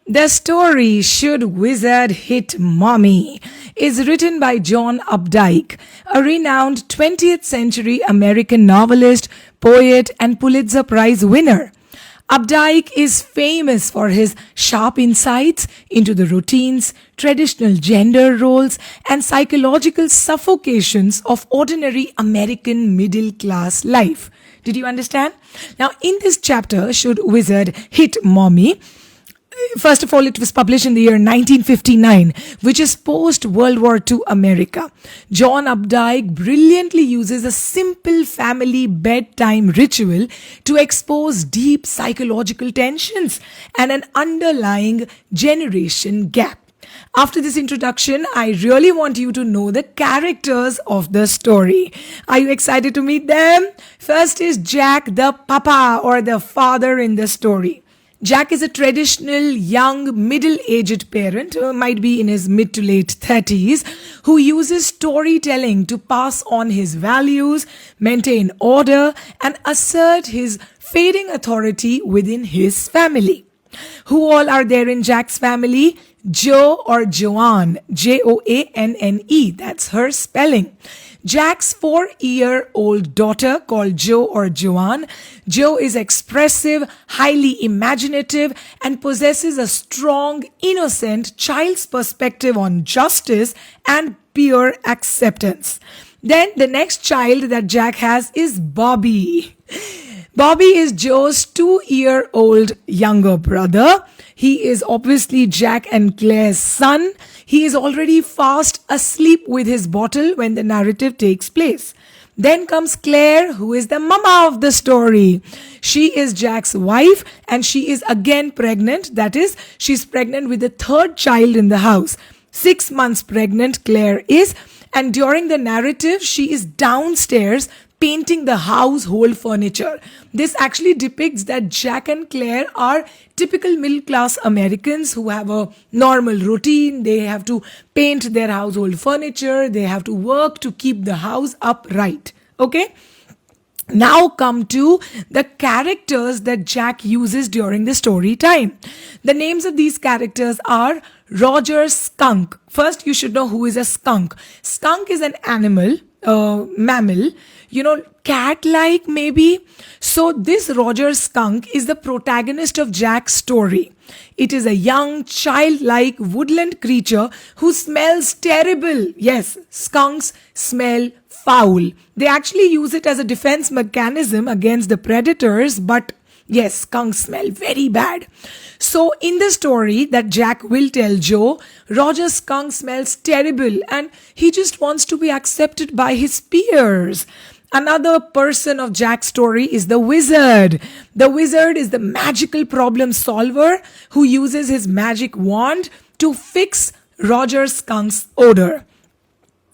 The story Should Wizard Hit Mommy is written by John Updike, a renowned 20th century American novelist, poet, and Pulitzer Prize winner. Updike is famous for his sharp insights into the routines, traditional gender roles, and psychological suffocations of ordinary American middle class life. Did you understand? Now, in this chapter, Should Wizard Hit Mommy? First of all, it was published in the year 1959, which is post-World War II America. John Updike brilliantly uses a simple family bedtime ritual to expose deep psychological tensions and an underlying generation gap. After this introduction, I really want you to know the characters of the story. Are you excited to meet them? First is Jack, the papa or the father in the story. Jack is a traditional, young, middle-aged parent, might be in his mid to late 30s, who uses storytelling to pass on his values, maintain order, and assert his fading authority within his family. Who all are there in Jack's family? Jo or Joanne, Joanne, that's her spelling. Jack's 4-year-old daughter called Jo or Joanne. Jo is expressive, highly imaginative, and possesses a strong, innocent child's perspective on justice and peer acceptance. Then the next child that Jack has is Bobby. Bobby is Joe's 2-year-old younger brother. He is obviously Jack and Claire's son. He is already fast asleep with his bottle when the narrative takes place. Then comes Claire, who is the mama of the story. She is Jack's wife and she is again pregnant. That is, she's pregnant with the third child in the house. 6 months pregnant Claire is, and during the narrative, she is downstairs painting the household furniture. This actually depicts that Jack and Claire are typical middle-class Americans who have a normal routine. They have to paint their household furniture. They have to work to keep the house upright. Okay? Now come to the characters that Jack uses during the story time. The names of these characters are Roger Skunk. First, you should know who is a skunk. Skunk is an animal, mammal, cat-like maybe. So this Roger Skunk is the protagonist of Jack's story. It is a young, childlike woodland creature who smells terrible. Yes, skunks smell foul. They actually use it as a defense mechanism against the predators, but yes, skunks smell very bad. So in the story that Jack will tell Joe, Roger Skunk smells terrible and he just wants to be accepted by his peers. Another person of Jack's story is the wizard. The wizard is the magical problem solver who uses his magic wand to fix Roger Skunk's odor.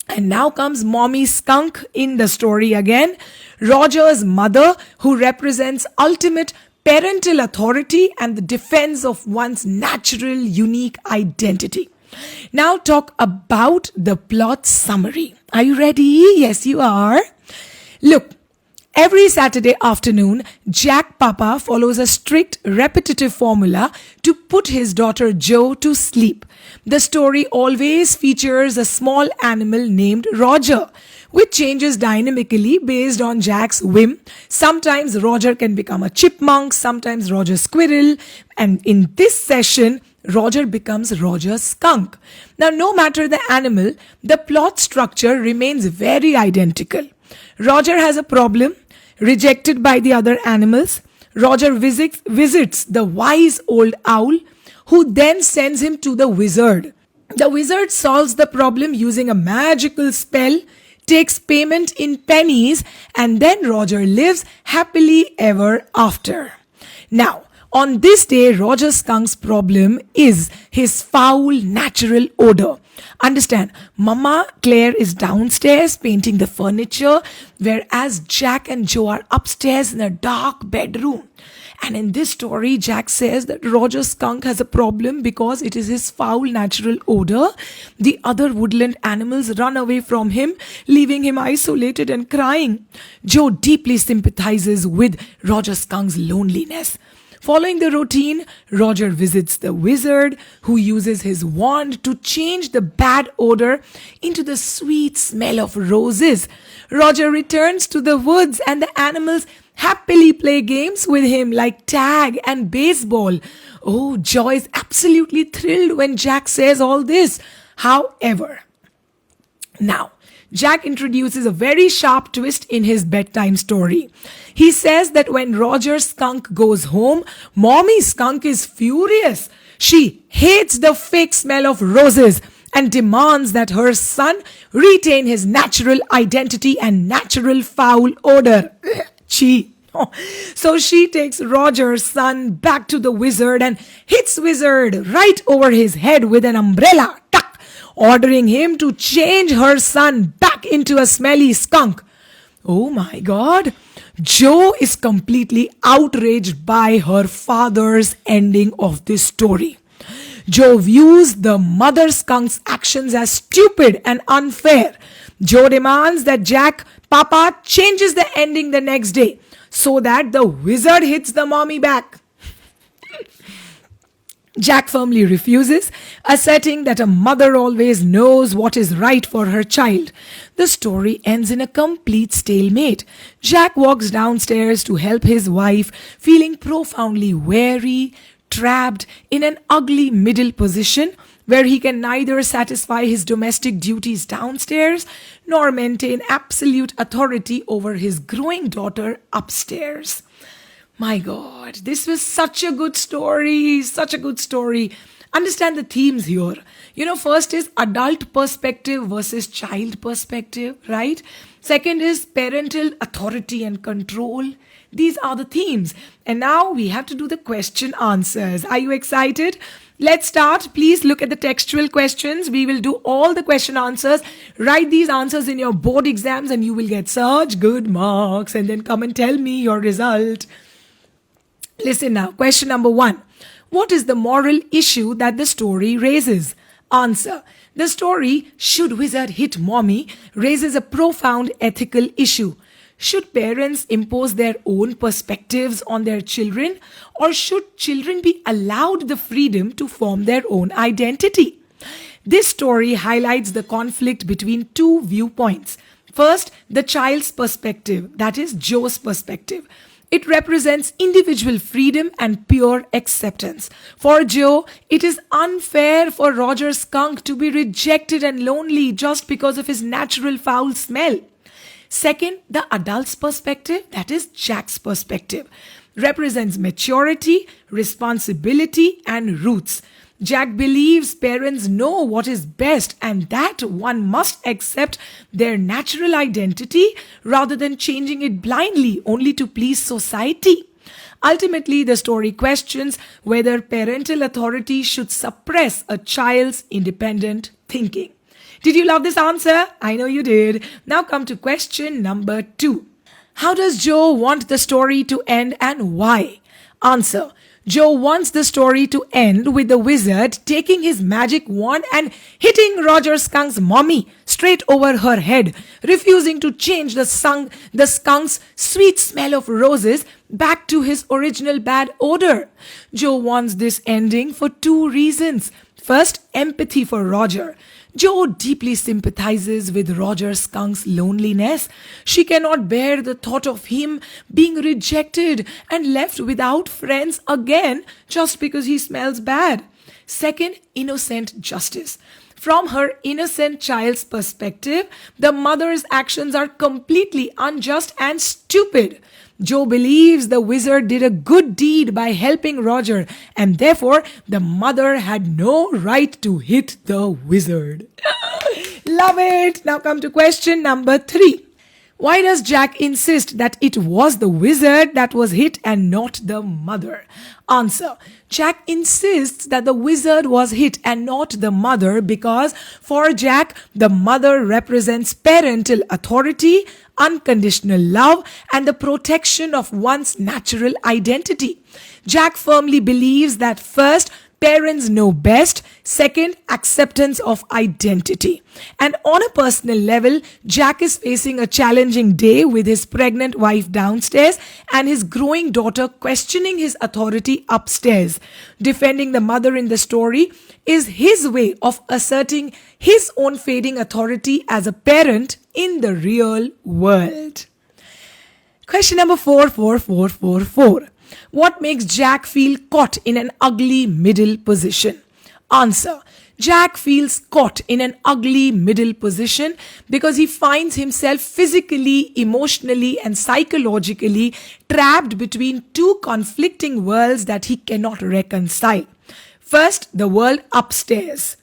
And now comes Mommy Skunk in the story again. Roger's mother, who represents ultimate parental authority and the defense of one's natural, unique identity. Now talk about the plot summary. Are you ready? Yes, you are. Look, every Saturday afternoon, Jack Papa follows a strict, repetitive formula to put his daughter Jo to sleep. The story always features a small animal named Roger, which changes dynamically based on Jack's whim. Sometimes Roger can become a chipmunk, sometimes Roger Squirrel, and in this session, Roger becomes Roger Skunk. Now, no matter the animal, the plot structure remains very identical. Roger has a problem, rejected by the other animals. Roger visits the wise old owl, who then sends him to the wizard. The wizard solves the problem using a magical spell, takes payment in pennies, and then Roger lives happily ever after. Now, on this day, Roger Skunk's problem is his foul natural odor. Understand, Mama Claire is downstairs painting the furniture, whereas Jack and Joe are upstairs in a dark bedroom. And in this story, Jack says that Roger Skunk has a problem because it is his foul natural odor. The other woodland animals run away from him, leaving him isolated and crying. Joe deeply sympathizes with Roger Skunk's loneliness. Following the routine, Roger visits the wizard, who uses his wand to change the bad odor into the sweet smell of roses. Roger returns to the woods and the animals happily play games with him like tag and baseball. Oh, Joy is absolutely thrilled when Jack says all this. However, now, Jack introduces a very sharp twist in his bedtime story. He says that when Roger Skunk goes home, Mommy Skunk is furious. She hates the fake smell of roses and demands that her son retain his natural identity and natural foul odor. She. So she takes Roger's son back to the wizard and hits wizard right over his head with an umbrella, ordering him to change her son back into a smelly skunk. Oh my God. Jo is completely outraged by her father's ending of this story. Jo views the mother skunk's actions as stupid and unfair. Jo demands that Jack Papa changes the ending the next day so that the wizard hits the mommy back. Jack firmly refuses, asserting that a mother always knows what is right for her child. The story ends in a complete stalemate. Jack walks downstairs to help his wife, feeling profoundly weary, trapped in an ugly middle position where he can neither satisfy his domestic duties downstairs nor maintain absolute authority over his growing daughter upstairs. My God, this was such a good story, such a good story. Understand the themes here. First is adult perspective versus child perspective, right? Second is parental authority and control. These are the themes. And now we have to do the question answers. Are you excited? Let's start. Please look at the textual questions. We will do all the question answers. Write these answers in your board exams and you will get such good marks. And then come and tell me your result. Listen now. Question number 1. What is the moral issue that the story raises? Answer. The story, Should Wizard Hit Mommy, raises a profound ethical issue. Should parents impose their own perspectives on their children, or should children be allowed the freedom to form their own identity? This story highlights the conflict between two viewpoints. First, the child's perspective, that is Joe's perspective. It represents individual freedom and pure acceptance. For Joe, it is unfair for Roger Skunk to be rejected and lonely just because of his natural foul smell. Second, the adult's perspective, that is Jack's perspective, represents maturity, responsibility, and roots. Jack believes parents know what is best and that one must accept their natural identity rather than changing it blindly only to please society. Ultimately, the story questions whether parental authority should suppress a child's independent thinking. Did you love this answer? I know you did. Now come to question number 2. How does Joe want the story to end and why? Answer. Joe wants the story to end with the wizard taking his magic wand and hitting Roger Skunk's mommy straight over her head, refusing to change the skunk's sweet smell of roses back to his original bad odor. Joe wants this ending for 2 reasons. First, empathy for Roger. Joe deeply sympathizes with Roger Skunk's loneliness. She cannot bear the thought of him being rejected and left without friends again just because he smells bad. Second, innocent justice. From her innocent child's perspective, the mother's actions are completely unjust and stupid. Joe believes the wizard did a good deed by helping Roger, and therefore the mother had no right to hit the wizard. Love it! Now come to question number 3. Why does Jack insist that it was the wizard that was hit and not the mother? Answer. Jack insists that the wizard was hit and not the mother because for Jack, the mother represents parental authority, unconditional love, and the protection of one's natural identity. Jack firmly believes that first, parents know best. Second, acceptance of identity. And on a personal level, Jack is facing a challenging day with his pregnant wife downstairs and his growing daughter questioning his authority upstairs. Defending the mother in the story is his way of asserting his own fading authority as a parent in the real world. Question number 44444. What makes Jack feel caught in an ugly middle position? Answer. Jack feels caught in an ugly middle position because he finds himself physically, emotionally, and psychologically trapped between two conflicting worlds that he cannot reconcile. First, the world upstairs.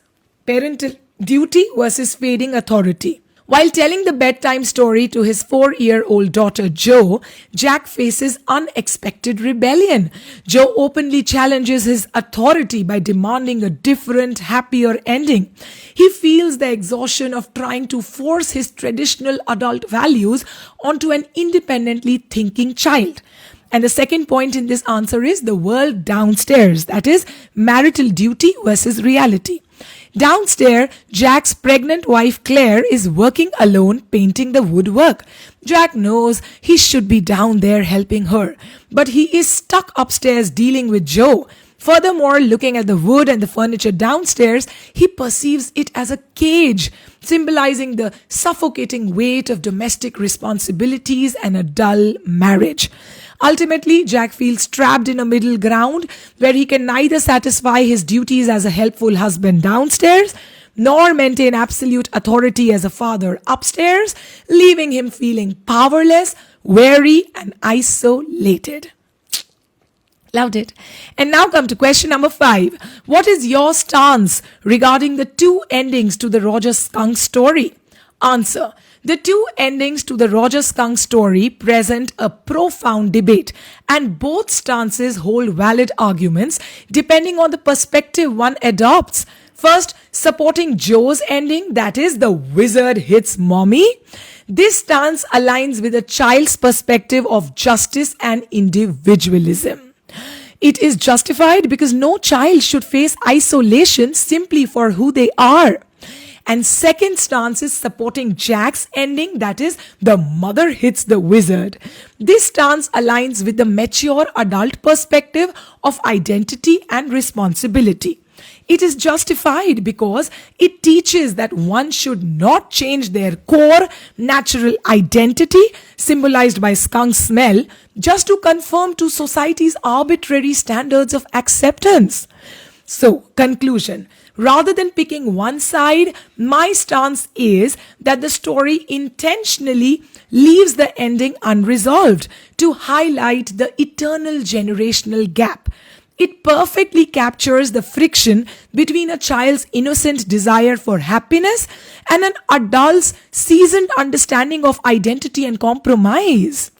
Parental duty versus fading authority. While telling the bedtime story to his 4-year-old daughter Jo, Jack faces unexpected rebellion. Jo openly challenges his authority by demanding a different, happier ending. He feels the exhaustion of trying to force his traditional adult values onto an independently thinking child. And the second point in this answer is the world downstairs, that is, marital duty versus reality. Downstairs, Jack's pregnant wife Claire is working alone painting the woodwork. Jack knows he should be down there helping her, but he is stuck upstairs dealing with Jo. Furthermore, looking at the wood and the furniture downstairs, he perceives it as a cage, symbolizing the suffocating weight of domestic responsibilities and a dull marriage. Ultimately, Jack feels trapped in a middle ground where he can neither satisfy his duties as a helpful husband downstairs nor maintain absolute authority as a father upstairs, leaving him feeling powerless, weary, and isolated. Loved it. And now come to question number 5. What is your stance regarding the two endings to the Roger Skunk story? Answer. The two endings to the Roger Skunk story present a profound debate, and both stances hold valid arguments depending on the perspective one adopts. First, supporting Joe's ending, that is, the wizard hits mommy. This stance aligns with a child's perspective of justice and individualism. It is justified because no child should face isolation simply for who they are. And second stance is supporting Jack's ending, that is, the mother hits the wizard. This stance aligns with the mature adult perspective of identity and responsibility. It is justified because it teaches that one should not change their core natural identity, symbolized by skunk smell, just to conform to society's arbitrary standards of acceptance. So, conclusion. Rather than picking one side, my stance is that the story intentionally leaves the ending unresolved to highlight the eternal generational gap. It perfectly captures the friction between a child's innocent desire for happiness and an adult's seasoned understanding of identity and compromise.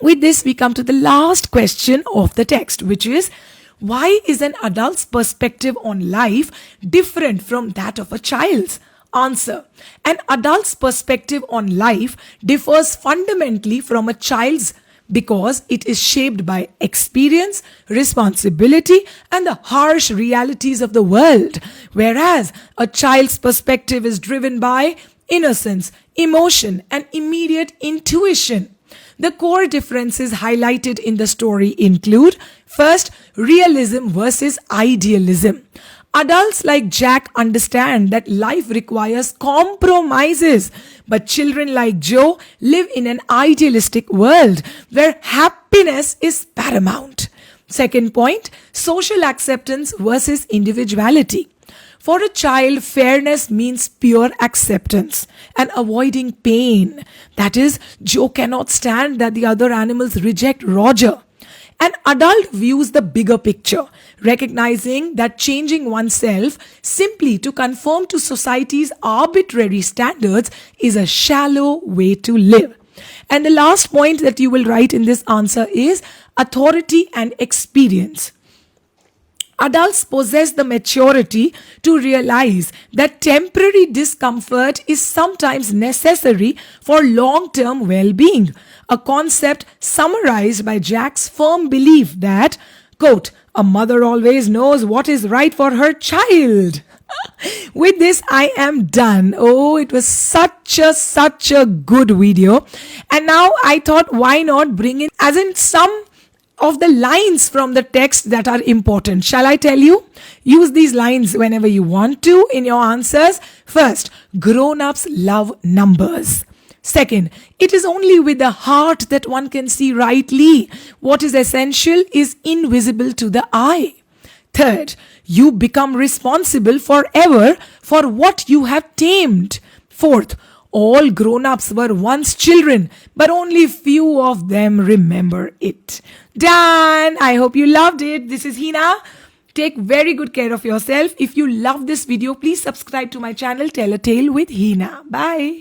With this, we come to the last question of the text, which is, why is an adult's perspective on life different from that of a child's? Answer. An adult's perspective on life differs fundamentally from a child's because it is shaped by experience, responsibility, and the harsh realities of the world, whereas a child's perspective is driven by innocence, emotion, and immediate intuition. The core differences highlighted in the story include, first, realism versus idealism. Adults like Jack understand that life requires compromises, but children like Joe live in an idealistic world where happiness is paramount. Second point, social acceptance versus individuality. For a child, fairness means pure acceptance and avoiding pain. That is, Joe cannot stand that the other animals reject Roger. An adult views the bigger picture, recognizing that changing oneself simply to conform to society's arbitrary standards is a shallow way to live. And the last point that you will write in this answer is authority and experience. Adults possess the maturity to realize that temporary discomfort is sometimes necessary for long-term well-being, a concept summarized by Jack's firm belief that, quote, A mother always knows what is right for her child. With this, I am done. Oh, it was such a good video. And now I thought, why not bring in, as in some of the lines from the text that are important. Shall I tell you? Use these lines whenever you want to in your answers. First, grown-ups love numbers. Second, it is only with the heart that one can see rightly. What is essential is invisible to the eye. Third, you become responsible forever for what you have tamed. Fourth, all grown-ups were once children, but only few of them remember it. Done! I hope you loved it. This is Heena. Take very good care of yourself. If you love this video, please subscribe to my channel, Tell a Tale with Heena. Bye.